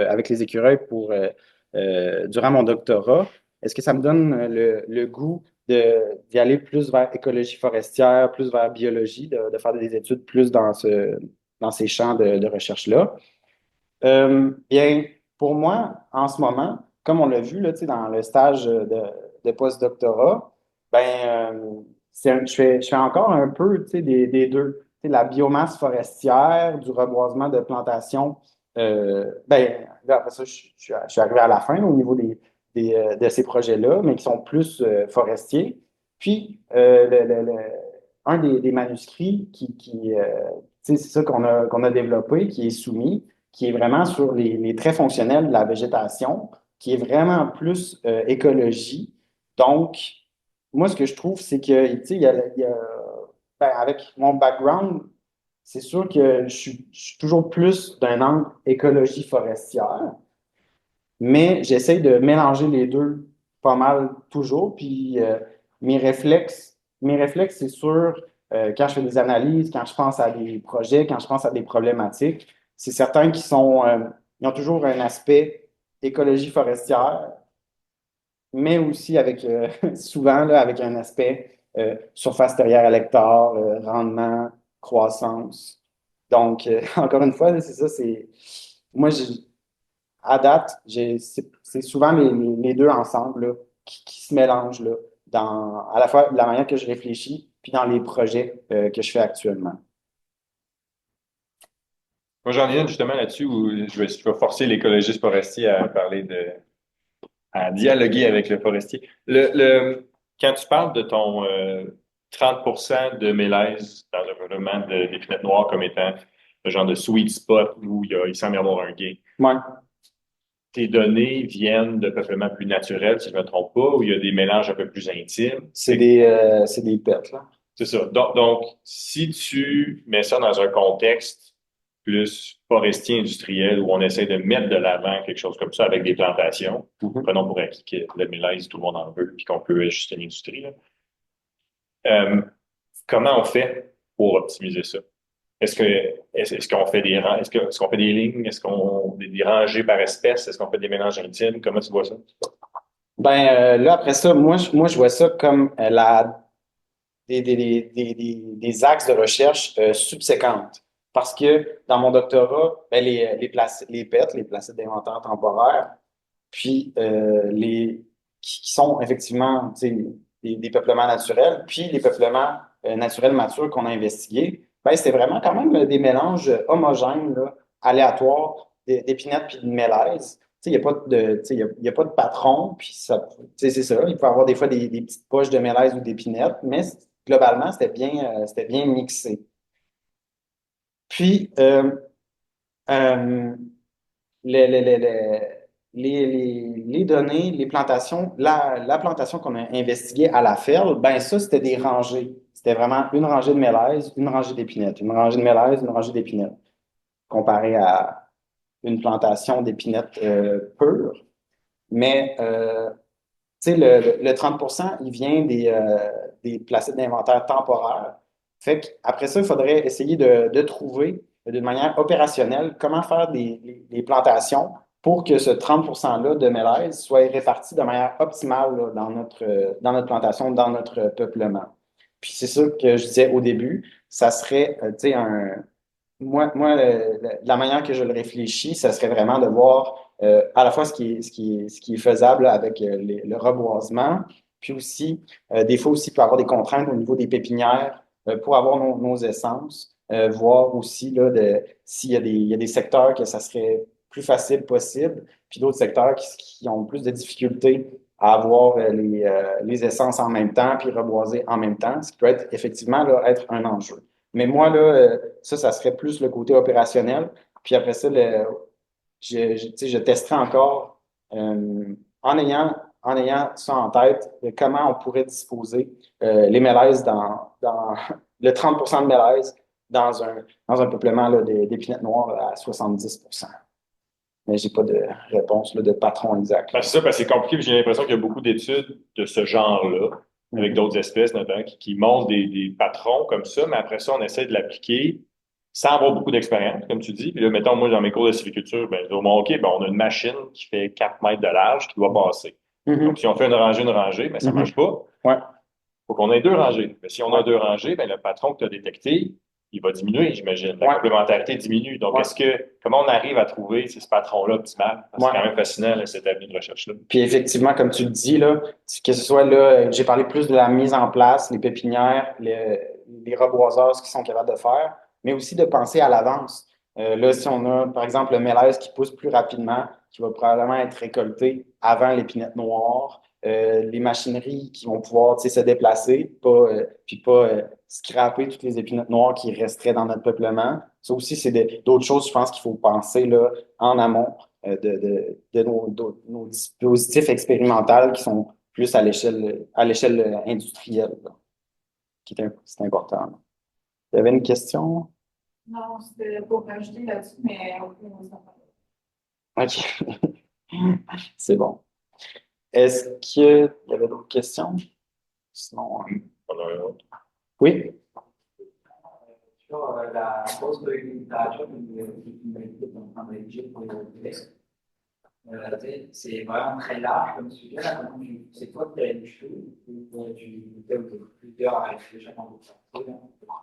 B: avec les écureuils durant mon doctorat, est-ce que ça me donne le goût d'y aller plus vers écologie forestière, plus vers biologie, de faire des études plus dans ces champs de recherche-là? Bien, pour moi, en ce moment, comme on l'a vu là, tu sais, dans le stage de post-doctorat, je fais encore un peu tu sais, des deux. Tu sais, la biomasse forestière, du reboisement de plantations. Là, après ça, je suis arrivé à la fin au niveau de ces projets-là, mais qui sont plus forestiers. Puis, un des manuscrits tu sais, c'est ça qu'on a développé, qui est soumis qui est vraiment sur les traits fonctionnels de la végétation, qui est vraiment plus écologie. Donc, moi, ce que je trouve, c'est que, tu sais, avec mon background, c'est sûr que je suis toujours plus d'un angle écologie forestière, mais j'essaie de mélanger les deux pas mal toujours. Puis mes réflexes, c'est sûr, quand je fais des analyses, quand je pense à des projets, quand je pense à des problématiques, c'est certain ils ont toujours un aspect écologie forestière, mais aussi avec souvent là, avec un aspect surface terrière à l'hectare, rendement, croissance. Donc, encore une fois, là, c'est ça, moi, à date, c'est souvent les deux ensemble là, qui se mélangent là, à la fois de la manière que je réfléchis, puis dans les projets que je fais actuellement.
A: Moi, j'en ai une justement là-dessus où je vais forcer l'écologiste forestier à parler à dialoguer avec le forestier. Quand tu parles de 30% de mélèze dans un peuplement d'épinettes noires comme étant le genre de sweet spot où il semble y avoir un gain.
B: Ouais.
A: Tes données viennent de peuplements plus naturels, si je ne me trompe pas, où il y a des mélanges un peu plus intimes.
B: C'est des pertes, là.
A: C'est ça. Donc, si tu mets ça dans un contexte plus forestier industriel où on essaie de mettre de l'avant quelque chose comme ça avec des plantations, prenons pour acquis que le mélèze, tout le monde en veut, puis qu'on peut ajuster une industrie, là. Comment on fait pour optimiser ça? Est-ce qu'on fait est-ce qu'on fait des lignes? Est-ce qu'on des rangées par espèce? Est-ce qu'on fait des mélanges intimes? Comment tu vois ça?
B: Ben là, après ça, je vois ça comme des axes de recherche subséquentes. Parce que dans mon doctorat, ben, les PET, les placides d'inventaire temporaire, puis qui sont effectivement tu sais, des peuplements naturels, puis les peuplements naturels matures qu'on a investigués, ben, c'était vraiment quand même des mélanges homogènes, là, aléatoires d'épinettes puis de mélèzes. Tu sais, il n'y a pas de, tu sais, il y a pas de patron, puis ça, tu sais, c'est ça. Il peut y avoir des fois des petites poches de mélèzes ou d'épinettes, mais globalement, c'était bien mixé. Puis, euh, les, les, les, les, les données, les plantations, la plantation qu'on a investiguée à la ferme, ben ça, c'était des rangées. C'était vraiment une rangée de mélèzes, une rangée d'épinettes, une rangée de mélèzes, une rangée d'épinettes, comparé à une plantation d'épinettes pures. Mais, tu sais, le 30%, il vient des placides d'inventaire temporaires. Fait qu'après ça, il faudrait essayer de trouver d'une manière opérationnelle comment faire des plantations pour que ce 30%-là de mélèze soit réparti de manière optimale là, dans notre plantation, dans notre peuplement. Puis c'est ça que je disais au début, ça serait, tu sais, la manière que je le réfléchis, ça serait vraiment de voir à la fois ce qui est faisable avec le reboisement, puis aussi, des fois aussi, il peut y avoir des contraintes au niveau des pépinières pour avoir nos essences, voir aussi là, s'il y a il y a des secteurs que ça serait plus facile possible, puis d'autres secteurs qui ont plus de difficultés à avoir les essences en même temps, puis reboiser en même temps, ce qui peut être effectivement là, être un enjeu. Mais moi, là, ça serait plus le côté opérationnel. Puis après ça, tu sais, je testerai encore en ayant ça en tête, comment on pourrait disposer les mélèzes dans le 30% de mélèzes dans un peuplement là, d'épinettes noires à 70%. Mais j'ai pas de réponse là, de patron exact.
A: Ben, c'est ça, parce que c'est compliqué, puis j'ai l'impression qu'il y a beaucoup d'études de ce genre-là, avec d'autres espèces notamment, qui montrent des patrons comme ça, mais après ça, on essaie de l'appliquer sans avoir beaucoup d'expérience, comme tu dis. Puis là, mettons, moi, dans mes cours de sylviculture, ben, au Mont OK, ben, on a une machine qui fait 4 mètres de large qui doit passer. Donc, si on fait une rangée, ben, ça ne marche pas.
B: Ouais.
A: Faut qu'on ait deux rangées. Mais si on a deux rangées, ben, le patron que tu as détecté, il va diminuer, j'imagine. La complémentarité diminue. Donc, comment on arrive à trouver ce patron-là optimal? C'est quand même fascinant, là, cette avenue de recherche-là.
B: Puis effectivement, comme tu le dis, là, que ce soit là, j'ai parlé plus de la mise en place, les pépinières, les reboiseurs, ce qu'ils sont capables de faire, mais aussi de penser à l'avance. Là, si on a, par exemple, le mélèze qui pousse plus rapidement, qui va probablement être récolté avant l'épinette noire, les machineries qui vont pouvoir se déplacer, puis pas scraper toutes les épinettes noires qui resteraient dans notre peuplement. Ça aussi, c'est d'autres choses, je pense, qu'il faut penser là, en amont de nos dispositifs expérimentaux qui sont plus à l'échelle industrielle, là, c'est important. Il y avait une question?
D: Non, c'était pour rajouter là-dessus, mais on s'en parle.
B: OK. C'est bon. Est-ce qu'il y avait d'autres questions? Sinon,
A: On a un autre.
B: oui?
C: Sur la pose de littérature que vous êtes en train de rédiger pour les c'est vraiment très large comme sujet. C'est toi qui as rédigé ou tu fais plusieurs à réfléchir dans votre partie?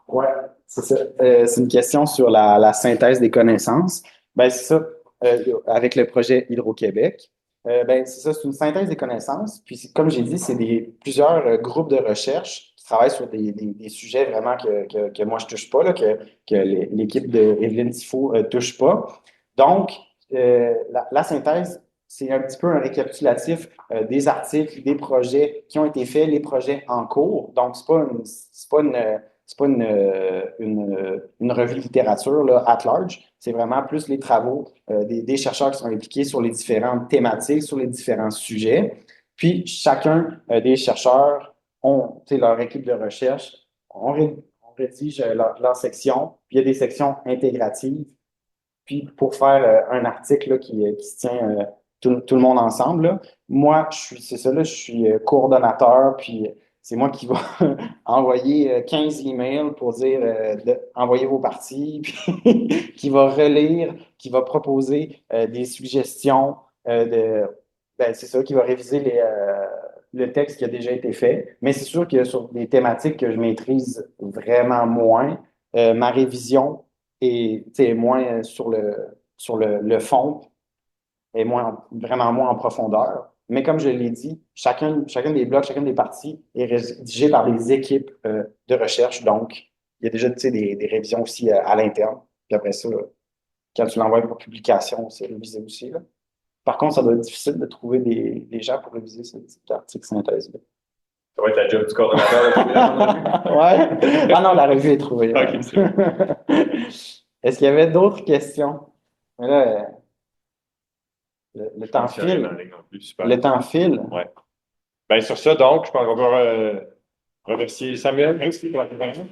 B: Oui, c'est ça. C'est une question sur la synthèse des connaissances. Ben, c'est ça, avec le projet Hydro-Québec. Ben, c'est ça, c'est une synthèse des connaissances. Puis, comme j'ai dit, c'est plusieurs groupes de recherche qui travaillent sur des sujets vraiment que moi, je touche pas, là, que l'équipe de Evelyne Tifo touche pas. Donc, la synthèse, c'est un petit peu un récapitulatif des articles, des projets qui ont été faits, les projets en cours. Donc, c'est pas une revue de littérature là, at large. C'est vraiment plus les travaux des chercheurs qui sont impliqués sur les différentes thématiques, sur les différents sujets. Puis, chacun des chercheurs ont, tu sais, leur équipe de recherche, on rédige leur section, puis il y a des sections intégratives. Puis pour faire un article là, qui se tient tout le monde ensemble, là, moi, c'est ça, là, je suis coordonnateur, puis c'est moi qui va envoyer 15 emails pour dire envoyez vos parties, puis qui va relire, qui va proposer des suggestions c'est ça, qui va réviser le texte qui a déjà été fait. Mais c'est sûr que sur des thématiques que je maîtrise vraiment moins, ma révision et moins sur le fond et vraiment moins en profondeur. Mais comme je l'ai dit, chacun des blocs, chacune des parties est rédigé par des équipes de recherche. Donc, il y a déjà des révisions aussi à l'interne. Puis après ça, quand tu l'envoies pour publication, c'est révisé aussi. Là. Par contre, ça doit être difficile de trouver des gens pour réviser ce type d'article synthèse-là.
A: Ça va être la job du coordonnateur.
B: Ouais. Ah non, la revue est trouvée.
A: Ok, c'est bon.
B: Est-ce qu'il y avait d'autres questions? Mais là, le temps file.
A: Super.
B: Le temps file.
A: Ouais. Ben, sur ça, donc, je pense qu'on va remercier Samuel. Merci pour la présentation.